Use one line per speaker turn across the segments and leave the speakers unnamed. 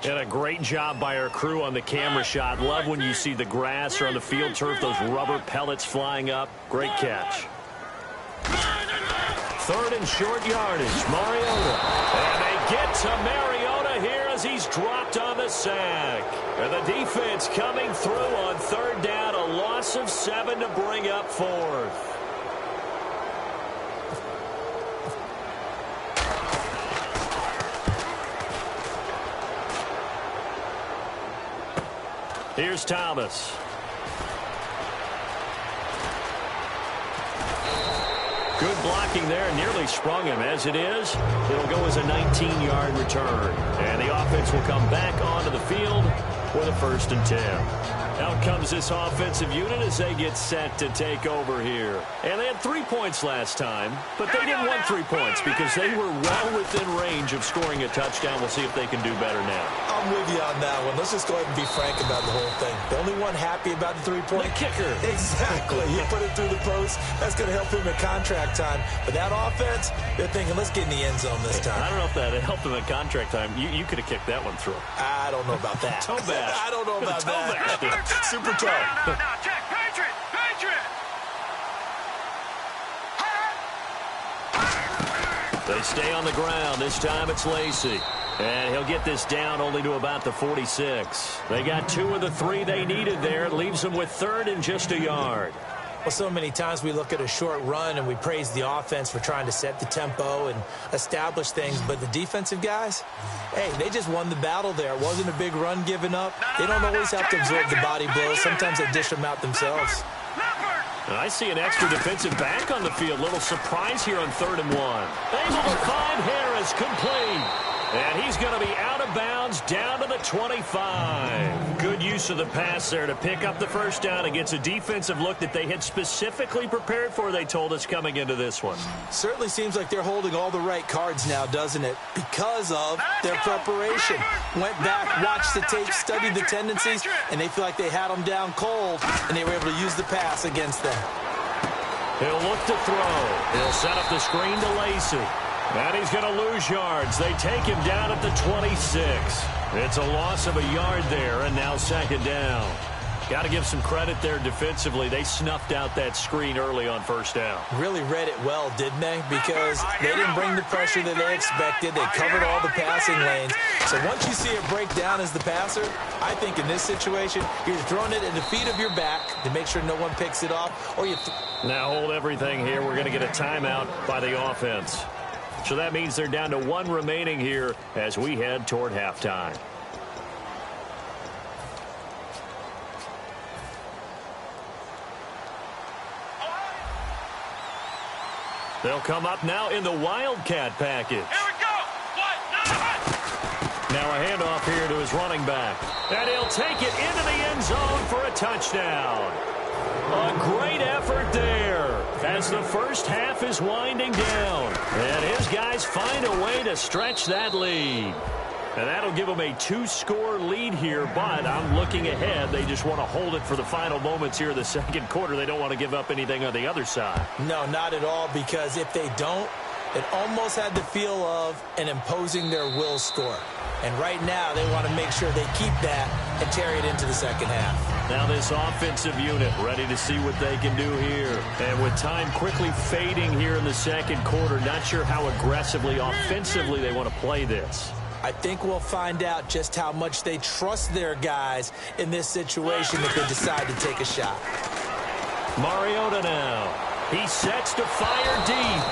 And a great job by our crew on the camera shot. Love when you see the grass or on the field turf, those rubber pellets flying up. Great catch. 3rd and short yardage. Mariota. And they get to Mariota here as he's dropped on the sack. And the defense coming through on 3rd down. A loss of 7 to bring up 4th. Here's Thomas. Good blocking there. Nearly sprung him. As it is, it'll go as a 19-yard return. And the offense will come back onto the field with a 1st and 10. Out comes this offensive unit as they get set to take over here. And they had 3 points last time, but they didn't want 3 points because they were well within range of scoring a touchdown. We'll see if they can do better now.
I'm with you on that one. Let's just go ahead and be frank about the whole thing. The only one happy about the 3-point
kicker.
Exactly. You put it through the post. That's going to help him at contract time. But that offense, they're thinking, let's get in the end zone this time.
I don't know if that helped him at contract time. You could have kicked that one through.
I don't know about that.
Toe bash.
I don't know about that. Super tough.
No, check. Patriot.
They stay on the ground. This time it's Lacy. And he'll get this down only to about the 46. They got 2 of the 3 they needed there. It leaves them with 3rd and just a yard.
Well, so many times we look at a short run and we praise the offense for trying to set the tempo and establish things. But the defensive guys, hey, they just won the battle there. It wasn't a big run given up. They don't always have to absorb the body blows. Sometimes they dish them out themselves.
And I see an extra defensive back on the field. Little surprise here on 3rd and 1. Able to find Harris, complete. And he's going to be out of bounds down to the 25. Good use of the pass there to pick up the 1st down against a defensive look that they had specifically prepared for, they told us, coming into this one.
Certainly seems like they're holding all the right cards now, doesn't it? Because of their preparation. Went back, watched the tape, studied the tendencies, and they feel like they had them down cold, and they were able to use the pass against them.
He'll look to throw. He'll set up the screen to Lacy. And he's going to lose yards. They take him down at the 26. It's a loss of a yard there, and now 2nd down. Got to give some credit there defensively. They snuffed out that screen early on 1st down.
Really read it well, didn't they? Because they didn't bring the pressure that they expected. They covered all the passing lanes. So once you see it break down as the passer, I think in this situation, you're throwing it at the feet of your back to make sure no one picks it off. Or you
now hold everything here. We're going to get a timeout by the offense. So that means they're down to 1 remaining here as we head toward halftime. They'll come up now in the Wildcat package.
Here we go.
Now a handoff here to his running back. And he'll take it into the end zone for a touchdown. A great effort there as the 1st half is winding down. And his guys find a way to stretch that lead. And that'll give them a 2-score lead here, but I'm looking ahead. They just want to hold it for the final moments here in the 2nd quarter. They don't want to give up anything on the other side.
No, not at all, because if they don't, it almost had the feel of an imposing their will score. And right now, they want to make sure they keep that and carry it into the 2nd half.
Now this offensive unit ready to see what they can do here. And with time quickly fading here in the 2nd quarter, not sure how aggressively, offensively they want to play this.
I think we'll find out just how much they trust their guys in this situation if they decide to take a shot.
Mariota now. He sets to fire deep.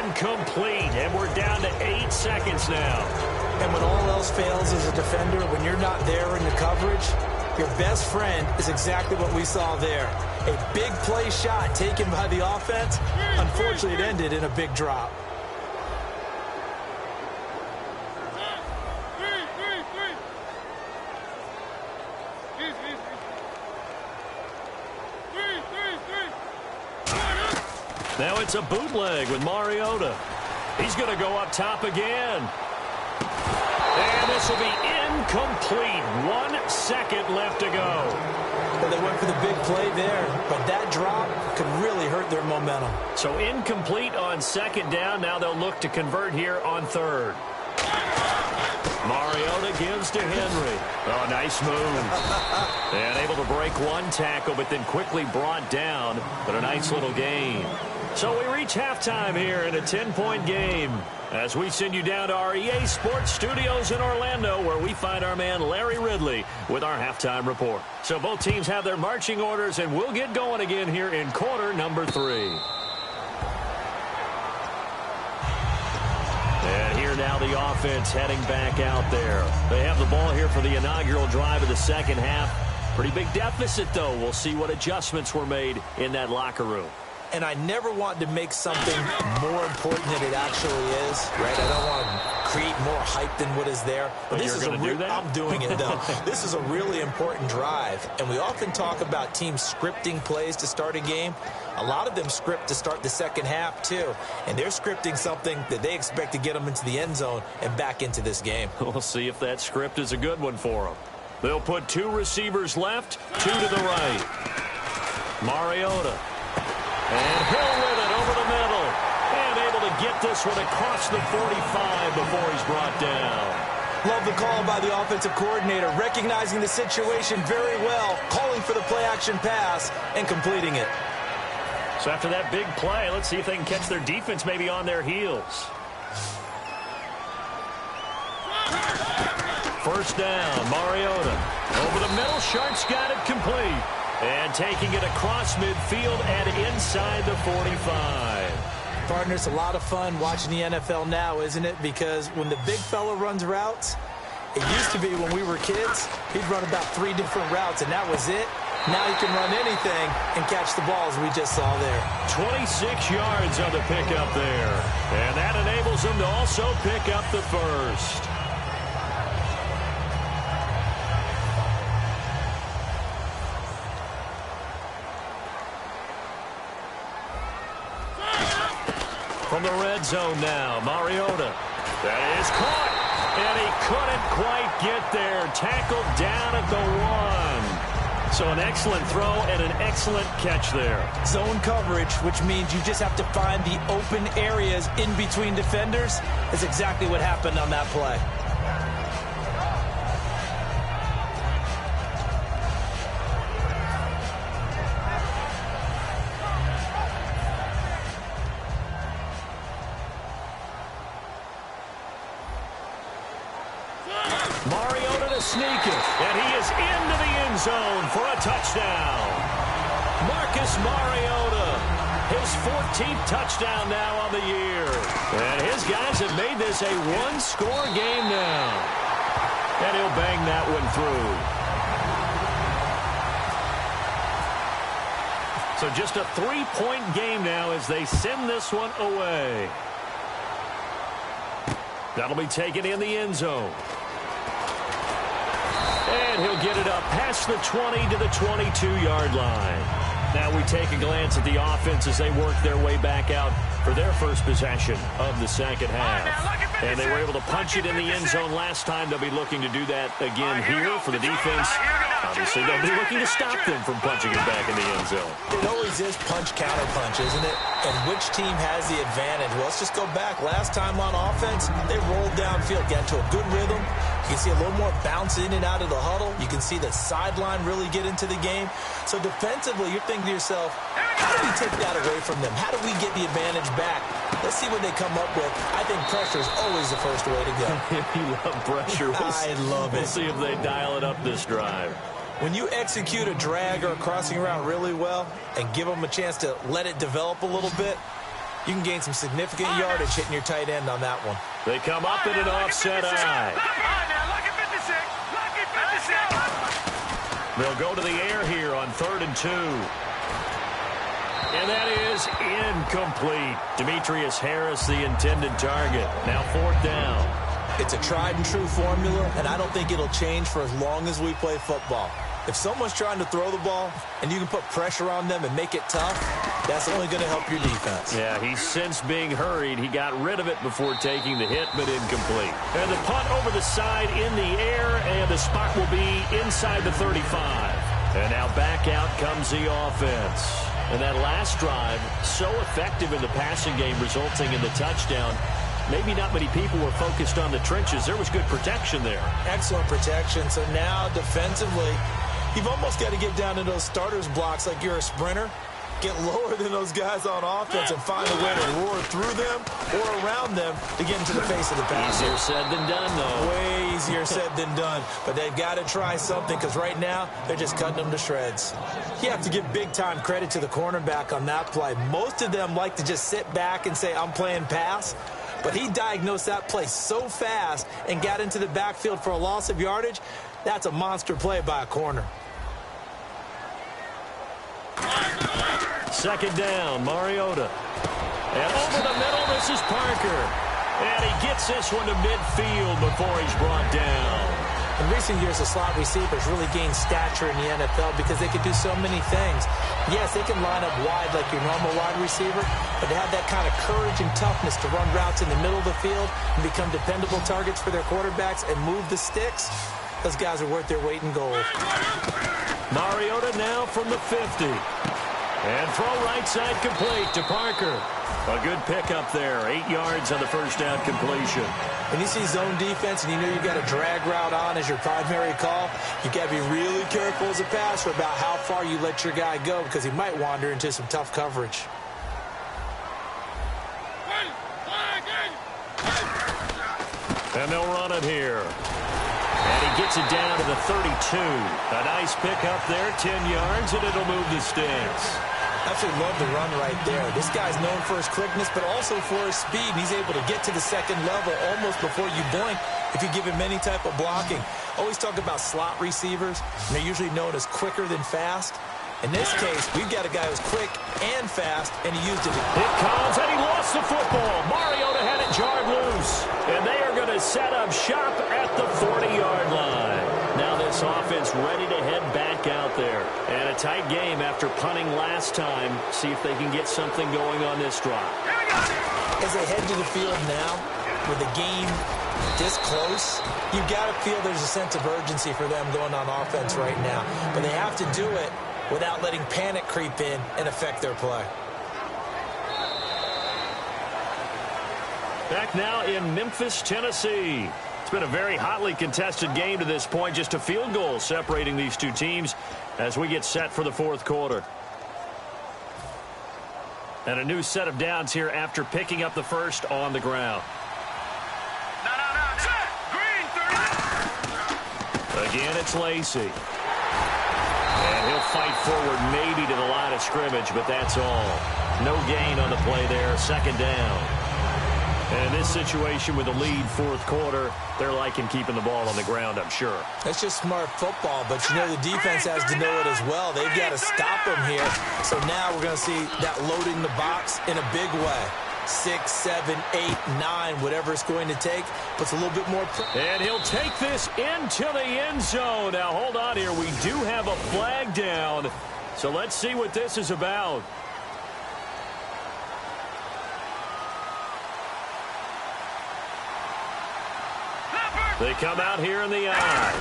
Incomplete. And we're down to 8 seconds now.
And when all else fails as a defender, when you're not there in the coverage, your best friend is exactly what we saw there. A big play shot taken by the offense. Unfortunately, it ended in a big drop.
Now it's a bootleg with Mariota. He's going to go up top again. And this will be incomplete. 1 second left to go.
Well, they went for the big play there, but that drop could really hurt their momentum.
So incomplete on 2nd down. Now they'll look to convert here on 3rd. Mariota gives to Henry. Oh, nice move. And able to break one tackle, but then quickly brought down. But a nice little gain. So we reach halftime here in a 10-point game as we send you down to our EA Sports Studios in Orlando, where we find our man Larry Ridley with our halftime report. So both teams have their marching orders, and we'll get going again here in quarter number 3. And here now the offense heading back out there. They have the ball here for the inaugural drive of the second half. Pretty big deficit, though. We'll see what adjustments were made in that locker room.
And I never want to make something more important than it actually is, right? I don't want to create more hype than what is there.
But this is do that?
I'm doing it, though. This is a really important drive. And we often talk about teams scripting plays to start a game. A lot of them script to start the second half, too. And they're scripting something that they expect to get them into the end zone and back into this game.
We'll see if that script is a good one for them. They'll put 2 receivers left, 2 to the right. Mariota. And Hill with it over the middle. And able to get this one across the 45 before he's brought down.
Love the call by the offensive coordinator, recognizing the situation very well, calling for the play-action pass, and completing it.
So after that big play, let's see if they can catch their defense maybe on their heels. First down, Mariota. Over the middle, Sharks got it complete. And taking it across midfield and inside the 45.
Partner, it's a lot of fun watching the NFL now, isn't it? Because when the big fella runs routes, it used to be when we were kids, he'd run about 3 different routes, and that was it. Now he can run anything and catch the balls we just saw there.
26 yards on the pickup there. And that enables him to also pick up the first. From the red zone now, Mariota. That is caught. And he couldn't quite get there. Tackled down at the 1. So an excellent throw and an excellent catch there.
Zone coverage, which means you just have to find the open areas in between defenders. That's exactly what happened on that play.
Mariota to sneak it, and he is into the end zone for a touchdown. Marcus Mariota, his 14th touchdown now on the year. And his guys have made this a one-score game now. And he'll bang that one through. So just a 3-point game now as they send this one away. That'll be taken in the end zone. And he'll get it up past the 20 to the 22-yard line. Now we take a glance at the offense as they work their way back out for their first possession of the second half. And they were able to punch it in the end zone last time. They'll be looking to do that again here for the defense. Obviously, they'll be looking to stop them from punching it back in the end zone.
It always is punch-counter-punch, isn't it? And which team has the advantage? Well, let's just go back. Last time on offense, they rolled downfield, got into a good rhythm. You can see a little more bounce in and out of the huddle. You can see the sideline really get into the game. So defensively, you're thinking to yourself, how do we take that away from them? How do we get the advantage back? Let's see what they come up with. I think pressure is always the first way to go.
You love pressure.
I love it.
We'll see if they dial it up this drive.
When you execute a drag or a crossing route really well and give them a chance to let it develop a little bit, you can gain some significant yardage hitting your tight end on that one.
They come up in an offset eye. They'll go to the air here on 3rd and 2. And that is incomplete. Demetrius Harris, the intended target. Now 4th down.
It's a tried-and-true formula, and I don't think it'll change for as long as we play football. If someone's trying to throw the ball and you can put pressure on them and make it tough, that's only going to help your defense.
Yeah, he's since being hurried. He got rid of it before taking the hit, but incomplete. And the punt over the side in the air, and the spot will be inside the 35. And now back out comes the offense. And that last drive, so effective in the passing game, resulting in the touchdown. maybe not many people were focused on the trenches. There was good protection there.
Excellent protection. So now defensively, you've almost got to get down to those starters blocks like you're a sprinter. Get lower than those guys on offense and find a way to roar through them or around them to get into the face of the pass.
Easier said than done, though.
Way easier said than done. But they've got to try something because right now they're just cutting them to shreds. You have to give big-time credit to the cornerback on that play. Most of them like to just sit back and say, I'm playing pass. But he diagnosed that play so fast and got into the backfield for a loss of yardage. That's a monster play by a corner.
Second down, Mariota. And over the middle, this is Parker. And he gets this one to midfield before he's brought down.
In recent years, the slot receivers really gained stature in the NFL because they could do so many things. Yes, they can line up wide like your normal wide receiver, but to have that kind of courage and toughness to run routes in the middle of the field and become dependable targets for their quarterbacks and move the sticks, those guys are worth their weight in gold.
Mariota now from the 50. And throw right side complete to Parker. A good pickup there. 8 yards on the first down completion.
When you see zone defense and you know you've got a drag route on as your primary call, you've got to be really careful as a passer about how far you let your guy go because he might wander into some tough coverage.
And they'll run it here. And he gets it down to the 32. A nice pickup there, 10 yards, and it'll move the sticks.
Absolutely love the run right there. This guy's known for his quickness, but also for his speed. And he's able to get to the second level almost before you blink if you give him any type of blocking. Always talk about slot receivers, and they're usually known as quicker than fast. In this case, we've got a guy who's quick and fast, and he used it.
It comes, and he lost the football. Mariota had it jarred loose. And they are going to set up shop at the 40-yard line. Now this offense ready to head back out there. And a tight game after punting last time. See if they can get something going on this drive.
As they head to the field now, with the game this close, you've got to feel there's a sense of urgency for them going on offense right now. But they have to do it without letting panic creep in and affect their play.
Back now in Memphis, Tennessee. It's been a very hotly contested game to this point. Just a field goal separating these two teams as we get set for the fourth quarter. And a new set of downs here after picking up the first on the ground. Again, it's Lacey. And he'll fight forward maybe to the line of scrimmage, but that's all. No gain on the play there. Second down. And in this situation with the lead fourth quarter, they're liking keeping the ball on the ground, I'm sure.
It's just smart football, but you know the defense has to know it as well. They've got to stop them here. So now we're going to see that loading the box in a big way. 6, 7, 8, 9, whatever it's going to take, puts a little bit more pressure.
And he'll take this into the end zone. Now, hold on here. We do have a flag down. So let's see what this is about. They come out here in the eye.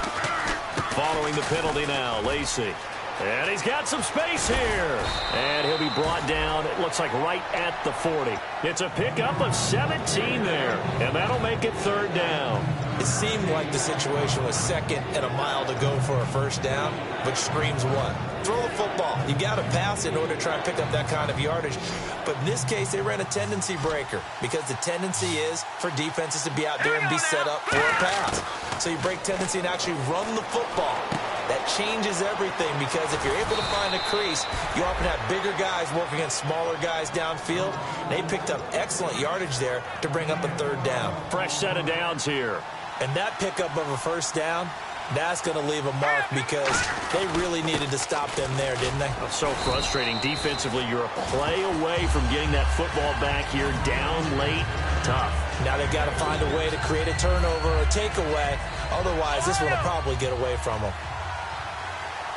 Following the penalty now, Lacey. And he's got some space here. And he'll be brought down, it looks like right at the 40. It's a pickup of 17 there. And that'll make it third down.
It seemed like the situation was second and a mile to go for a first down, which screams what? Throw the football. You got to pass in order to try and pick up that kind of yardage. But in this case, they ran a tendency breaker because the tendency is for defenses to be out there and be set up for a pass. So you break tendency and actually run the football. That changes everything because if you're able to find a crease, you often have bigger guys working against smaller guys downfield. They picked up excellent yardage there to bring up a third down.
Fresh set of downs here.
And that pickup of a first down, that's going to leave a mark because they really needed to stop them there, didn't they?
Oh, so frustrating. Defensively, you're a play away from getting that football back here. Down late, tough.
Now they've got to find a way to create a turnover or a takeaway. Otherwise, this one will probably get away from them.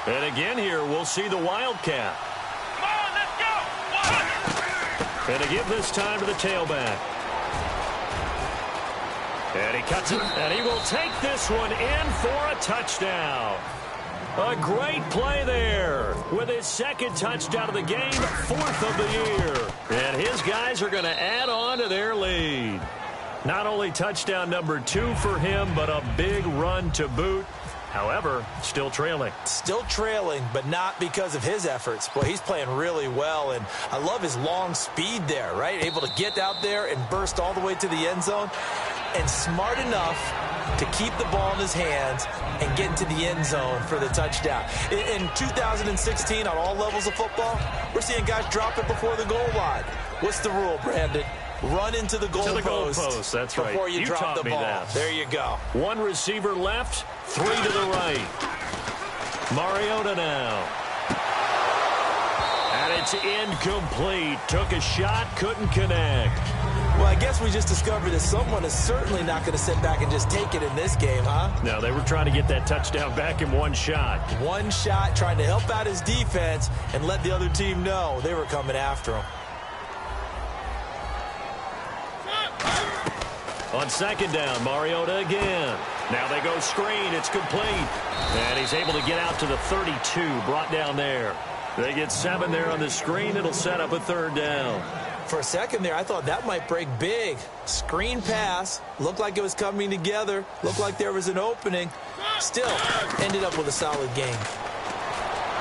And again here, we'll see the Wildcat.
Come on, let's go!
And to give this time to the tailback. And he cuts it, and he will take this one in for a touchdown. A great play there with his second touchdown of the game, fourth of the year. And his guys are going to add on to their lead. Not only touchdown number 2 for him, but a big run to boot. However, still trailing.
Still trailing, but not because of his efforts. Boy, he's playing really well, and I love his long speed there, right? Able to get out there and burst all the way to the end zone, and smart enough to keep the ball in his hands and get into the end zone for the touchdown. In 2016, on all levels of football, we're seeing guys drop it before the goal line. What's the rule, Brandon? Run into the goalpost.
That's right.
Before you drop the ball.
That.
There you go.
One receiver left, 3 to the right. Mariota now. And it's incomplete. Took a shot, couldn't connect.
Well, I guess we just discovered that someone is certainly not going to sit back and just take it in this game, huh?
No, they were trying to get that touchdown back in one shot.
One shot, trying to help out his defense and let the other team know they were coming after him.
On second down, Mariota again. Now they go screen. It's complete. And he's able to get out to the 32, brought down there. They get 7 there on the screen. It'll set up a third down.
For a second there, I thought that might break big. Screen pass. Looked like it was coming together. Looked like there was an opening. Still, ended up with a solid game.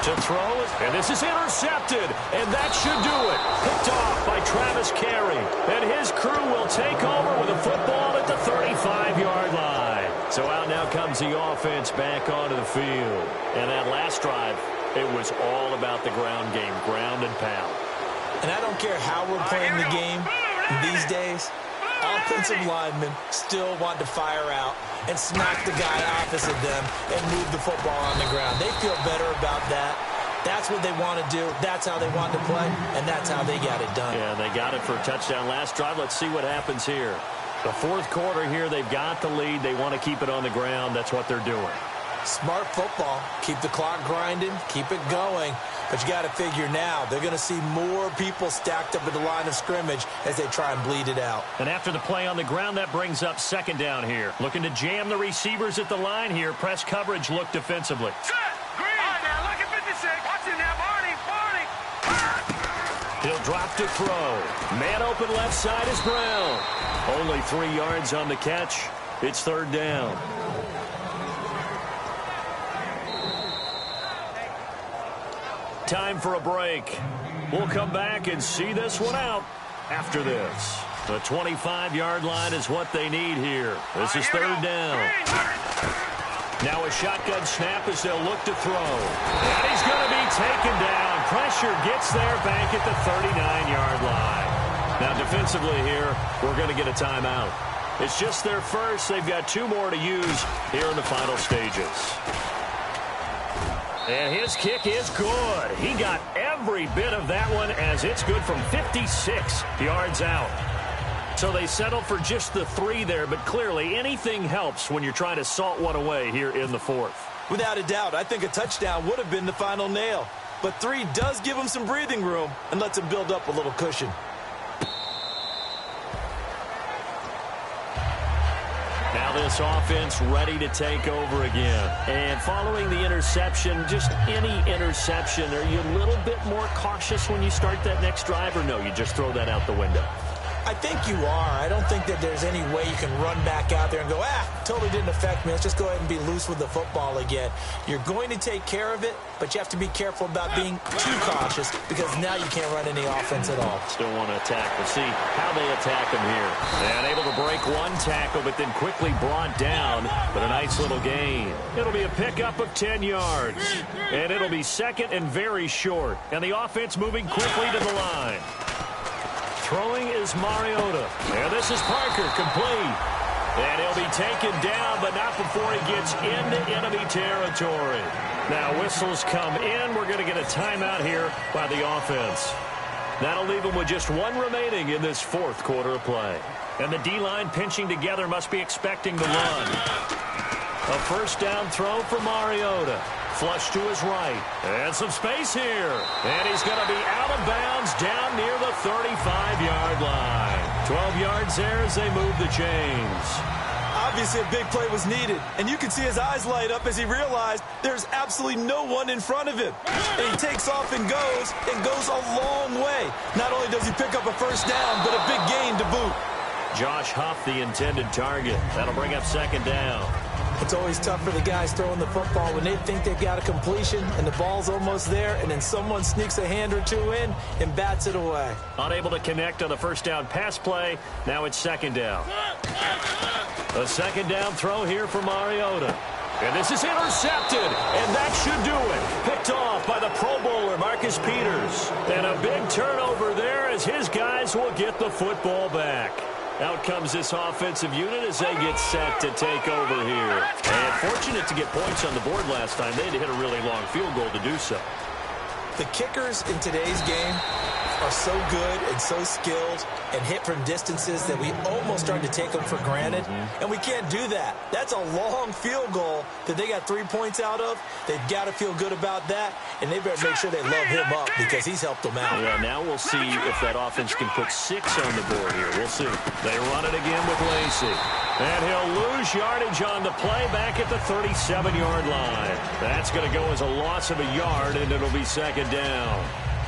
To throw it, and this is intercepted, and that should do it. Picked off by Travis Carey, and his crew will take over with a football at the 35-yard line. So out now comes the offense back onto the field. And that last drive, it was all about the ground game, ground and pound.
And I don't care how we're playing the game these days, offensive linemen still want to fire out and smack the guy opposite them and move the football on the ground. They feel better about that. That's what they want to do. That's how they want to play, and that's how they got it done.
Yeah, they got it for a touchdown last drive. Let's see what happens here. The fourth quarter here, they've got the lead. They want to keep it on the ground. That's what they're doing.
Smart football. Keep the clock grinding. Keep it going. But you got to figure now, they're going to see more people stacked up at the line of scrimmage as they try and bleed it out.
And after the play on the ground, that brings up second down here. Looking to jam the receivers at the line here. Press coverage, look defensively.
Set. Green. All right, now look at 56. Watch him now, Barney.
He'll drop to throw. Man open left side is Brown. Only 3 yards on the catch. It's third down. Time for a break. We'll come back and see this one out after this. The 25-yard line is what they need here. This is third down. Now a shotgun snap as they'll look to throw. And he's going to be taken down. Pressure gets there back at the 39-yard line. Now defensively here, we're going to get a timeout. It's just their first. They've got 2 more to use here in the final stages. And his kick is good. He got every bit of that one as it's good from 56 yards out. So they settle for just the 3 there, but clearly anything helps when you're trying to salt one away here in the fourth.
Without a doubt, I think a touchdown would have been the final nail. But 3 does give them some breathing room and lets them build up a little cushion.
Now this offense ready to take over again. And following the interception, just any interception, are you a little bit more cautious when you start that next drive, or no, you just throw that out the window?
I think you are. I don't think that there's any way you can run back out there and go, totally didn't affect me. Let's just go ahead and be loose with the football again. You're going to take care of it, but you have to be careful about being too cautious because now you can't run any offense at all.
Still want to attack. We'll see how they attack him here. And able to break one tackle, but then quickly brought down. But a nice little gain. It'll be a pickup of 10 yards. And it'll be second and very short. And the offense moving quickly to the line. Throwing is Mariota. And this is Parker, complete. And he'll be taken down, but not before he gets into enemy territory. Now whistles come in. We're going to get a timeout here by the offense. That'll leave them with just 1 remaining in this fourth quarter of play. And the D-line pinching together must be expecting the run. A first down throw for Mariota. Flush to his right. And some space here. And he's going to be out of bounds down near the 35-yard line. 12 yards there as they move the chains.
Obviously a big play was needed. And you can see his eyes light up as he realized there's absolutely no one in front of him. And he takes off and goes a long way. Not only does he pick up a first down, but a big gain to boot.
Josh Huff, the intended target. That'll bring up second down.
It's always tough for the guys throwing the football when they think they've got a completion and the ball's almost there, and then someone sneaks a hand or two in and bats it away.
Unable to connect on the first down pass play. Now it's second down. A second down throw here for Mariota. And this is intercepted, and that should do it. Picked off by the Pro Bowler, Marcus Peters. And a big turnover there as his guys will get the football back. Out comes this offensive unit as they get set to take over here. And fortunate to get points on the board last time. They had to hit a really long field goal to do so.
The kickers in today's game are so good and so skilled and hit from distances that we almost start to take them for granted. And we can't do that. That's a long field goal that they got 3 points out of. They've got to feel good about that, and they better make sure they love him up because he's helped them out.
Yeah, now we'll see if that offense can put 6 on the board here. We'll see. They run it again with Lacy. And he'll lose yardage on the play back at the 37-yard line. That's going to go as a loss of a yard, and it'll be second down.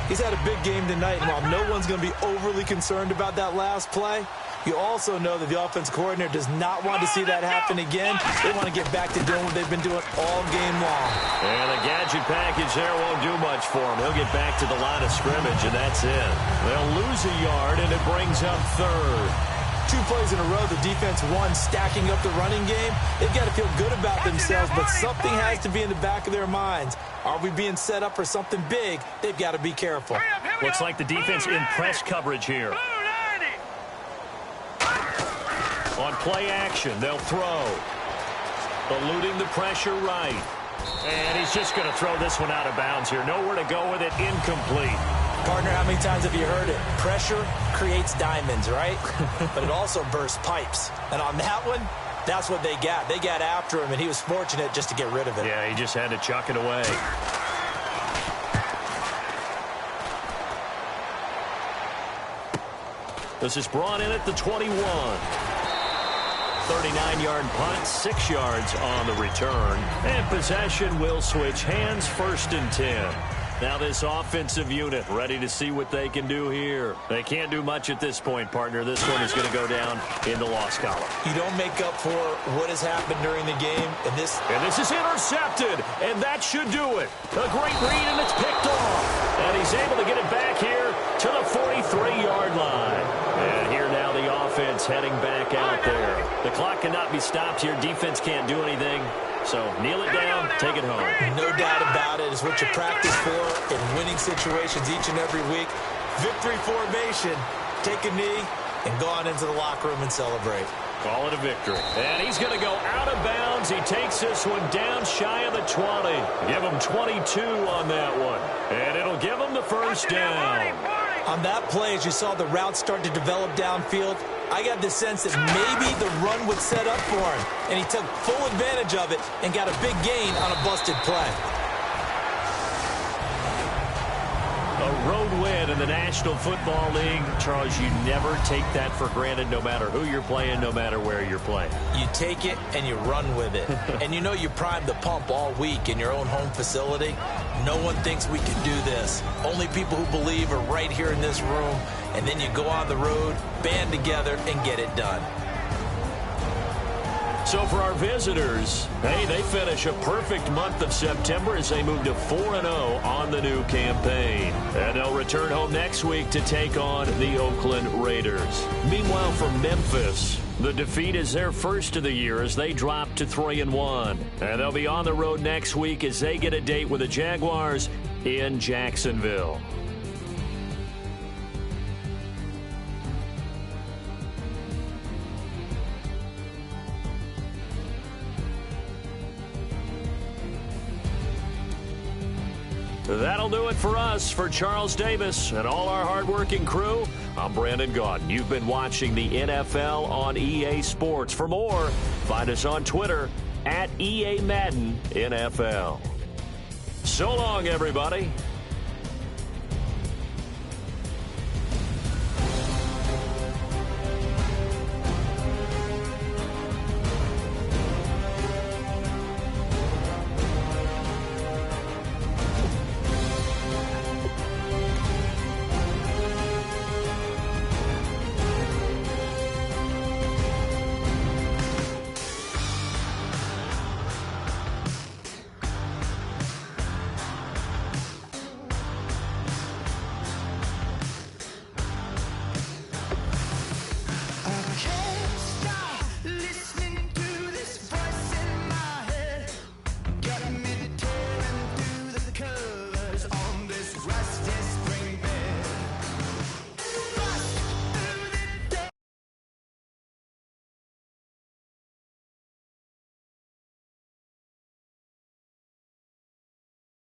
He's had a big game tonight, and while no one's going to be overly concerned about that last play, you also know that the offense coordinator does not want to see that happen again. They want to get back to doing what they've been doing all game long.
And the gadget package there won't do much for him. He'll get back to the line of scrimmage, and that's it. They'll lose a yard, and it brings up third.
2 plays in a row, the defense won, stacking up the running game. They've got to feel good about themselves, but something has to be in the back of their minds. Are we being set up for something big? They've got to be careful.
Looks like the defense in press coverage here. On play action, they'll throw. Eluding the pressure right. And he's just going to throw this one out of bounds here. Nowhere to go with it, incomplete.
Partner, how many times have you heard it? Pressure creates diamonds, right? But it also bursts pipes. And on that one, that's what they got. They got after him, and he was fortunate just to get rid of it.
Yeah, he just had to chuck it away. This is brought in at the 21. 39-yard punt, 6 yards on the return. And possession will switch hands, 1st and 10. Now this offensive unit ready to see what they can do here. They can't do much at this point, partner. This one is going to go down in the loss column.
You don't make up for what has happened during the game. And this
is intercepted, and that should do it. A great read, and it's picked off. And he's able to get it back here to the 43-yard line. And here now the offense heading back out there. The clock cannot be stopped here. Defense can't do anything. So kneel it down, take it home.
No doubt about it. It's what you practice for in winning situations each and every week. Victory formation. Take a knee and go on into the locker room and celebrate.
Call it a victory. And he's going to go out of bounds. He takes this one down shy of the 20. Give him 22 on that one. And it'll give him the first down.
On that play, as you saw the route start to develop downfield, I got the sense that maybe the run would set up for him. And he took full advantage of it and got a big gain on a busted play.
A road win in the National Football League. Charles, you never take that for granted no matter who you're playing, no matter where you're playing.
You take it and you run with it. And you know you primed the pump all week in your own home facility. No one thinks we can do this. Only people who believe are right here in this room. And then you go on the road, band together, and get it done.
So for our visitors, hey, they finish a perfect month of September as they move to 4-0 on the new campaign. And they'll return home next week to take on the Oakland Raiders. Meanwhile, for Memphis, the defeat is their first of the year as they drop to 3-1. And they'll be on the road next week as they get a date with the Jaguars in Jacksonville. That'll do it for us. For Charles Davis and all our hardworking crew, I'm Brandon Gaudin. You've been watching the NFL on EA Sports. For more, find us on Twitter @EA Madden NFL. So long, everybody.